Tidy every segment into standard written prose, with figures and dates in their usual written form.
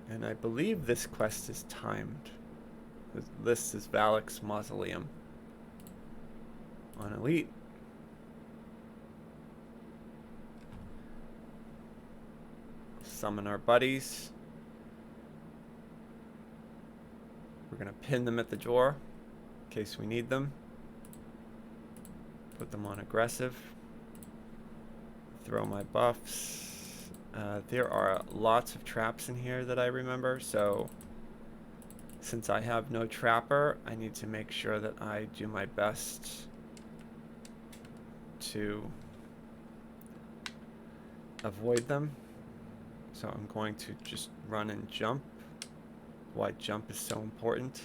And I believe this quest is timed. This is Valak's Mausoleum on Elite. Summon our buddies. We're going to pin them at the door in case we need them. Put them on aggressive. Throw my buffs. There are lots of traps in here that I remember, so since I have no trapper, I need to make sure that I do my best to avoid them. So I'm going to just run and jump. Why jump is so important.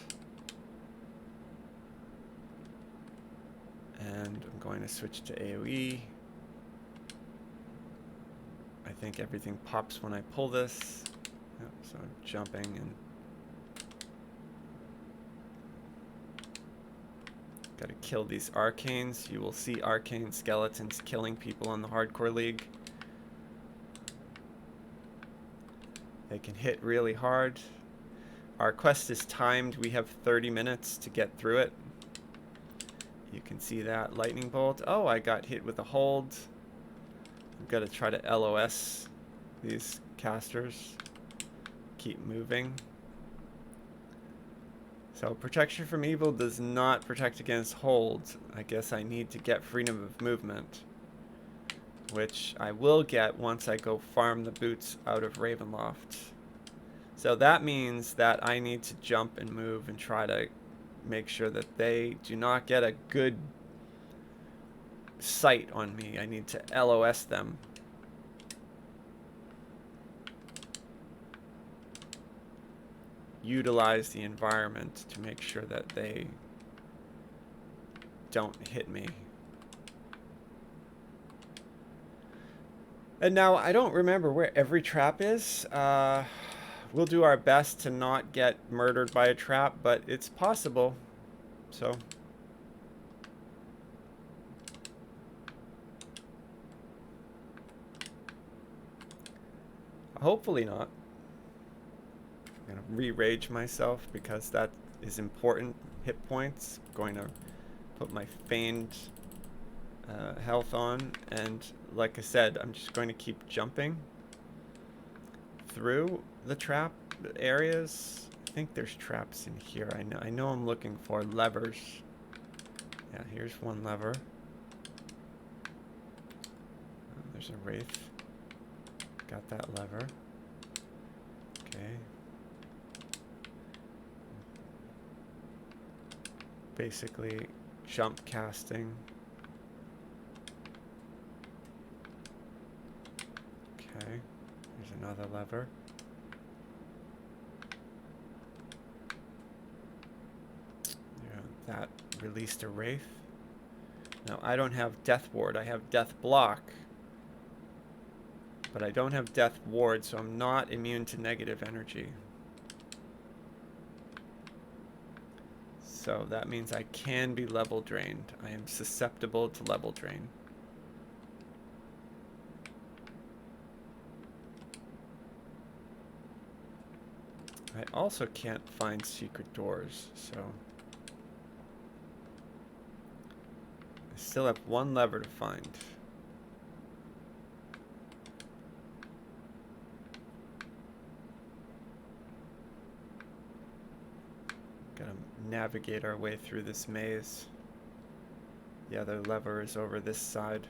And I'm going to switch to AoE. I think everything pops when I pull this. Yep, so I'm jumping and gotta kill these arcanes. You will see arcane skeletons killing people in the hardcore league. They can hit really hard. Our quest is timed. We have 30 minutes to get through it. You can see that lightning bolt. Oh, I got hit with a hold. I've got to try to LOS these casters. Keep moving. So protection from evil does not protect against hold. I guess I need to get freedom of movement, which I will get once I go farm the boots out of Ravenloft. So that means that I need to jump and move and try to make sure that they do not get a good sight on me. I need to LOS them. Utilize the environment to make sure that they don't hit me. And now I don't remember where every trap is. We'll do our best to not get murdered by a trap, but it's possible. So hopefully not. I'm gonna re-rage myself because that is important hit points. I'm going to put my feigned health on, and like I said, I'm just going to keep jumping through the trap areas. I think there's traps in here. I know I'm looking for levers. Yeah, here's one lever. Oh, there's a wraith. Got that lever. Okay. Basically jump casting. Okay. There's another lever. Yeah, that released a wraith. Now I don't have death ward. I have death block, but I don't have death ward, so I'm not immune to negative energy. So that means I can be level drained. I am susceptible to level drain. I also can't find secret doors, so I still have one lever to find. Gotta navigate our way through this maze. The other lever is over this side.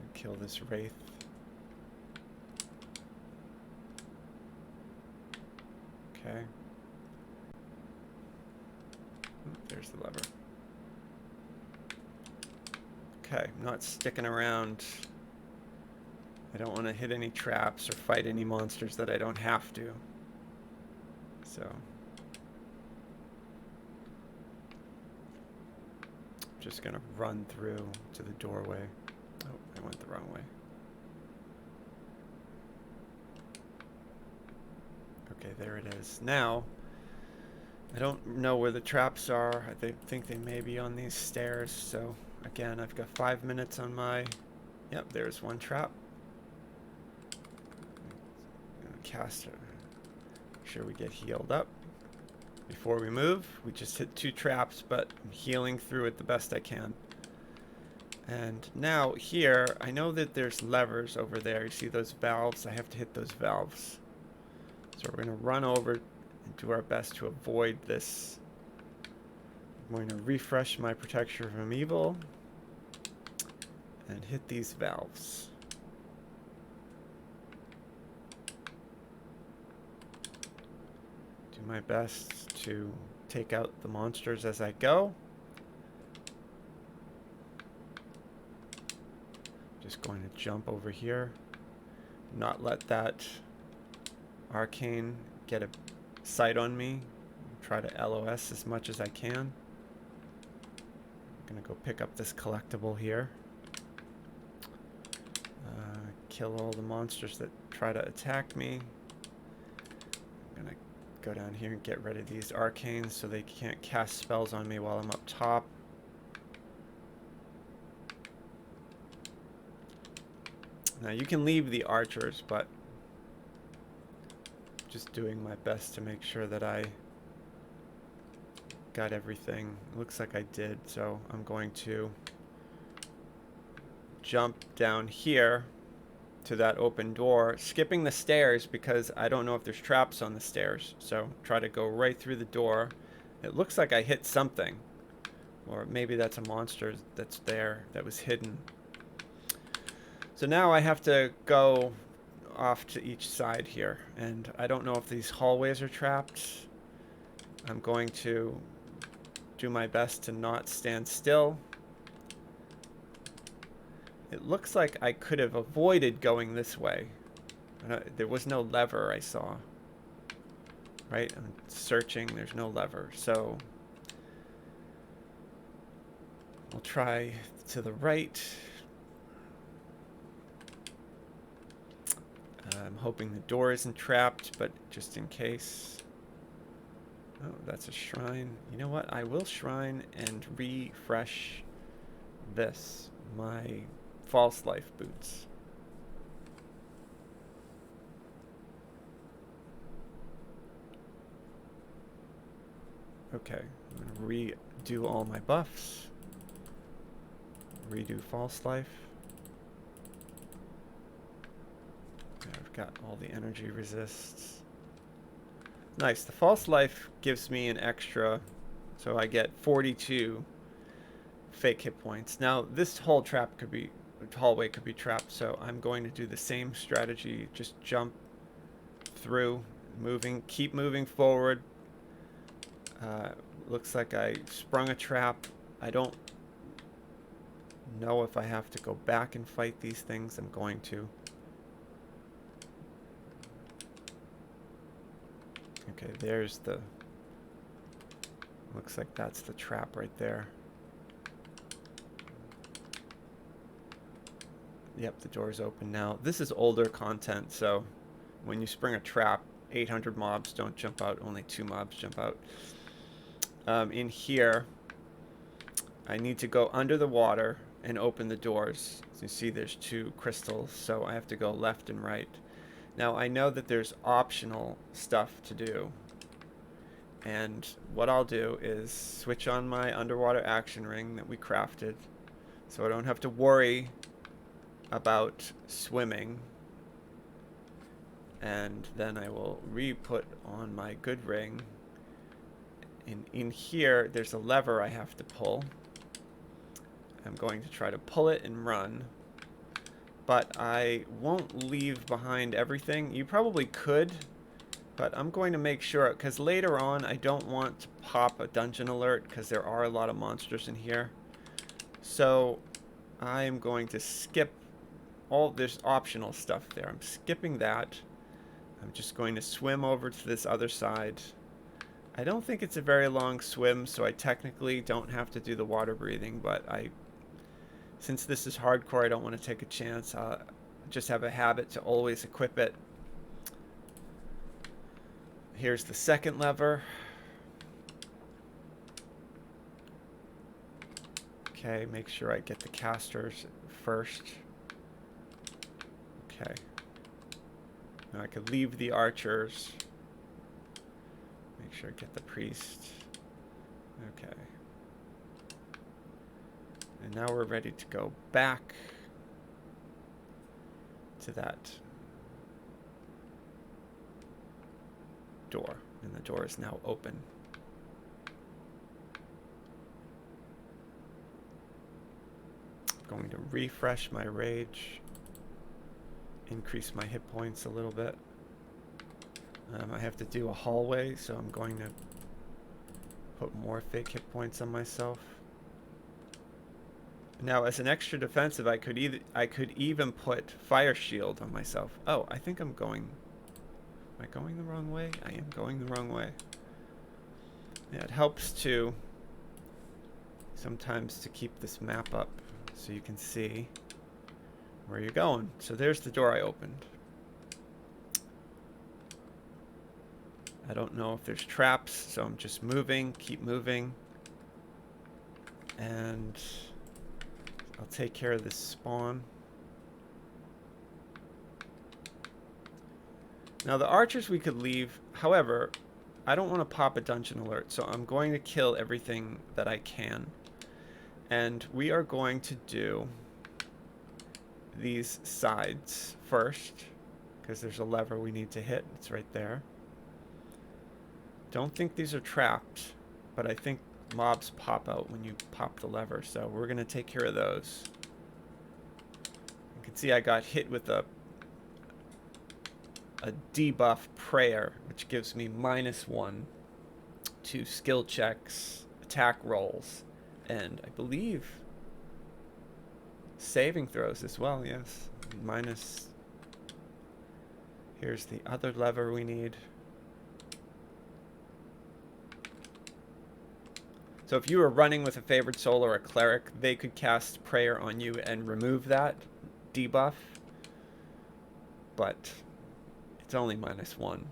And kill this wraith. Okay. There's the lever. Okay, I'm not sticking around. I don't want to hit any traps or fight any monsters that I don't have to. So I'm just gonna run through to the doorway. Oh, I went the wrong way. Okay, there it is. Now, I don't know where the traps are. I think they may be on these stairs. So again, I've got 5 minutes on my... Yep, there's one trap. caster. Make sure we get healed up. Before we move, we just hit 2 traps, but I'm healing through it the best I can. And now here, I know that there's levers over there. You see those valves? I have to hit those valves. So we're going to run over and do our best to avoid this. I'm going to refresh my protection from evil and hit these valves. Do my best to take out the monsters as I go. Just going to jump over here. Not let that arcane get a sight on me. Try to LOS as much as I can. I'm gonna go pick up this collectible here. Kill all the monsters that try to attack me. I'm gonna go down here and get rid of these arcanes so they can't cast spells on me while I'm up top. Now you can leave the archers, but just doing my best to make sure that I got everything. Looks like I did, so I'm going to jump down here to that open door, skipping the stairs because I don't know if there's traps on the stairs. So try to go right through the door. It looks like I hit something, or maybe that's a monster that's there that was hidden. So now I have to go off to each side here, and I don't know if these hallways are trapped. I'm going to do my best to not stand still. It looks like I could have avoided going this way. There was no lever I saw. Right? I'm searching. There's no lever. So I'll try to the right. I'm hoping the door isn't trapped, but just in case. Oh, that's a shrine. You know what? I will shrine and refresh this. My false life boots. Okay, I'm gonna redo all my buffs. Redo false life. Okay, I've got all the energy resists. Nice. The false life gives me an extra, so I get 42 fake hit points. Now this whole hallway could be trapped, so I'm going to do the same strategy. Just jump through, keep moving forward. Looks like I sprung a trap. I don't know if I have to go back and fight these things. I'm going to. Okay, there's the... Looks like that's the trap right there. Yep, the door's open now. This is older content, so when you spring a trap, 800 mobs don't jump out, only 2 mobs jump out. In here, I need to go under the water and open the doors. As you see, there's 2 crystals, so I have to go left and right. Now, I know that there's optional stuff to do. And what I'll do is switch on my underwater action ring that we crafted, so I don't have to worry about swimming. And then I will re-put on my good ring. In here, there's a lever I have to pull. I'm going to try to pull it and run. But I won't leave behind everything. You probably could, but I'm going to make sure, because later on I don't want to pop a dungeon alert, because there are a lot of monsters in here. So I am going to skip all this optional stuff there. I'm skipping that. I'm just going to swim over to this other side. I don't think it's a very long swim, so I technically don't have to do the water breathing, but since this is hardcore, I don't want to take a chance. I'll just have a habit to always equip it. Here's the second lever. Okay, make sure I get the casters first. Okay. Now I could leave the archers. Make sure I get the priest. Okay. And now we're ready to go back to that door. And the door is now open. I'm going to refresh my rage. Increase my hit points a little bit. I have to do a hallway, so I'm going to put more fake hit points on myself. Now, as an extra defensive, I could even put fire shield on myself. Oh, I think I'm going. Am I going the wrong way? I am going the wrong way. Yeah, it helps to sometimes to keep this map up so you can see where you're going. So there's the door I opened. I don't know if there's traps, so I'm just moving, keep moving. And I'll take care of this spawn. Now the archers we could leave. However, I don't want to pop a dungeon alert, so I'm going to kill everything that I can. And we are going to do these sides first, because there's a lever we need to hit. It's right there. Don't think these are trapped, but I think mobs pop out when you pop the lever, so we're going to take care of those. You can see I got hit with a debuff prayer, which gives me -1 to skill checks, attack rolls, and I believe saving throws as well, yes. Minus. Here's the other lever we need. So if you were running with a favored soul or a cleric, they could cast prayer on you and remove that debuff. But it's only -1.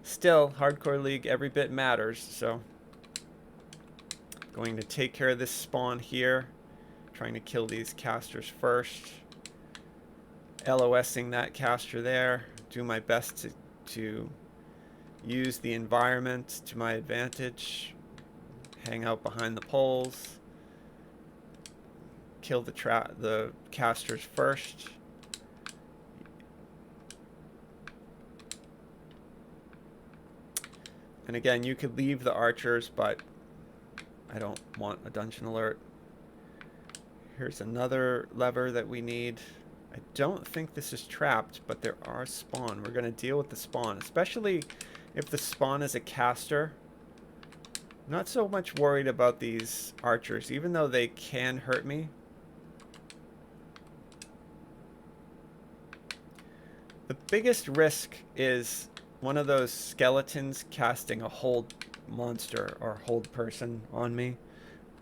Still, Hardcore League, every bit matters, so going to take care of this spawn here. Trying to kill these casters first. LOSing that caster there. Do my best to use the environment to my advantage. Hang out behind the poles. Kill the casters first. And again, you could leave the archers, but I don't want a dungeon alert. Here's another lever that we need. I don't think this is trapped, but there are spawn. We're going to deal with the spawn, especially if the spawn is a caster. Not so much worried about these archers, even though they can hurt me. The biggest risk is one of those skeletons casting a hold monster or hold person on me,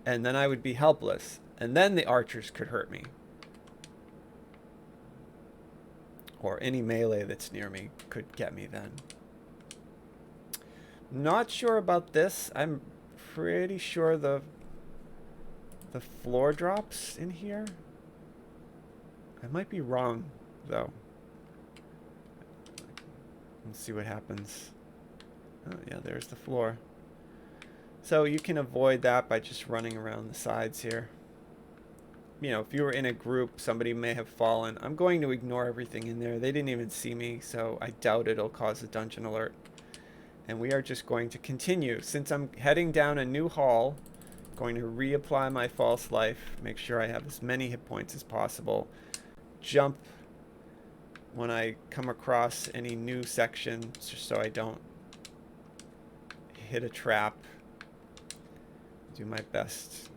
and then I would be helpless, and then the archers could hurt me. Or any melee that's near me could get me then. Not sure about this. I'm pretty sure the floor drops in here. I might be wrong, though. Let's see what happens. Oh, yeah, there's the floor. So you can avoid that by just running around the sides here. You know, if you were in a group, somebody may have fallen. I'm going to ignore everything in there. They didn't even see me, so I doubt it'll cause a dungeon alert. And we are just going to continue. Since I'm heading down a new hall, I'm going to reapply my false life, make sure I have as many hit points as possible. Jump when I come across any new section, just so I don't hit a trap. Do my best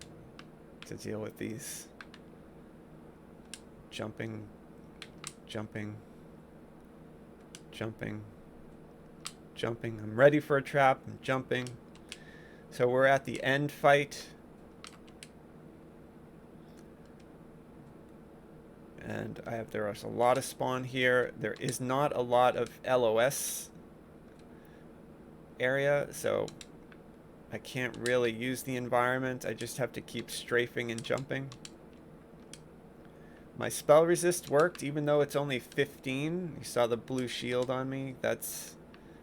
to deal with these. Jumping, jumping, jumping, jumping. I'm ready for a trap. I'm jumping. So we're at the end fight. And there is a lot of spawn here. There is not a lot of LOS area, so I can't really use the environment. I just have to keep strafing and jumping. My spell resist worked, even though it's only 15. You saw the blue shield on me. That's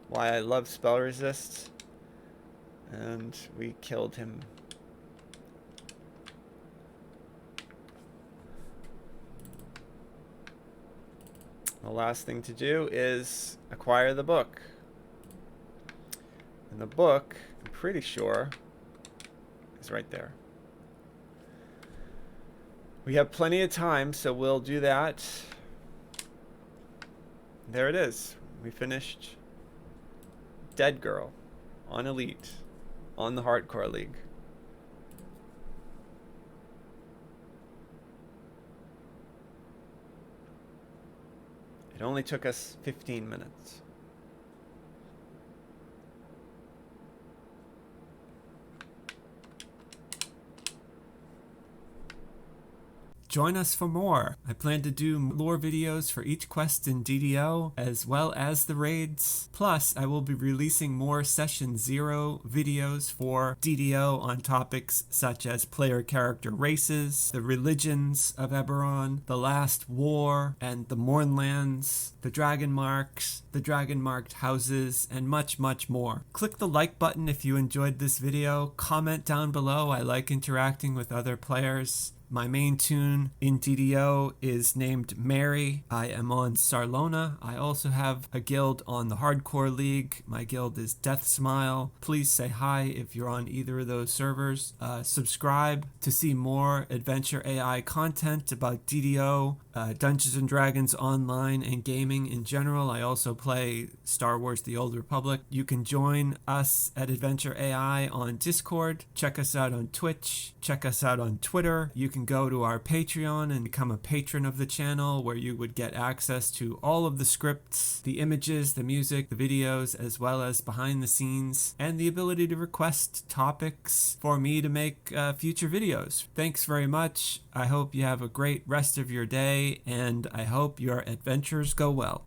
why I love spell resist. And we killed him. The last thing to do is acquire the book. And the book, I'm pretty sure, is right there. We have plenty of time, so we'll do that. There it is. We finished Dead Girl on Elite on the Hardcore League. It only took us 15 minutes. Join us for more. I plan to do lore videos for each quest in DDO, as well as the raids. Plus, I will be releasing more Session 0 videos for DDO on topics such as player character races, the religions of Eberron, the Last War, and the Mournlands, the Dragon Marks, the Dragon Marked houses, and much, much more. Click the like button if you enjoyed this video. Comment down below. I like interacting with other players. My main tune in DDO is named Mary. I am on Sarlona. I also have a guild on the Hardcore League. My guild is Death Smile. Please say hi if you're on either of those servers. Subscribe to see more Adventure AI content about DDO, Dungeons & Dragons Online, and gaming in general. I also play Star Wars The Old Republic. You can join us at Adventure AI on Discord. Check us out on Twitch. Check us out on Twitter. You can go to our Patreon and become a patron of the channel, where you would get access to all of the scripts, the images, the music, the videos, as well as behind the scenes, and the ability to request topics for me to make future videos. Thanks very much. I hope you have a great rest of your day, and I hope your adventures go well.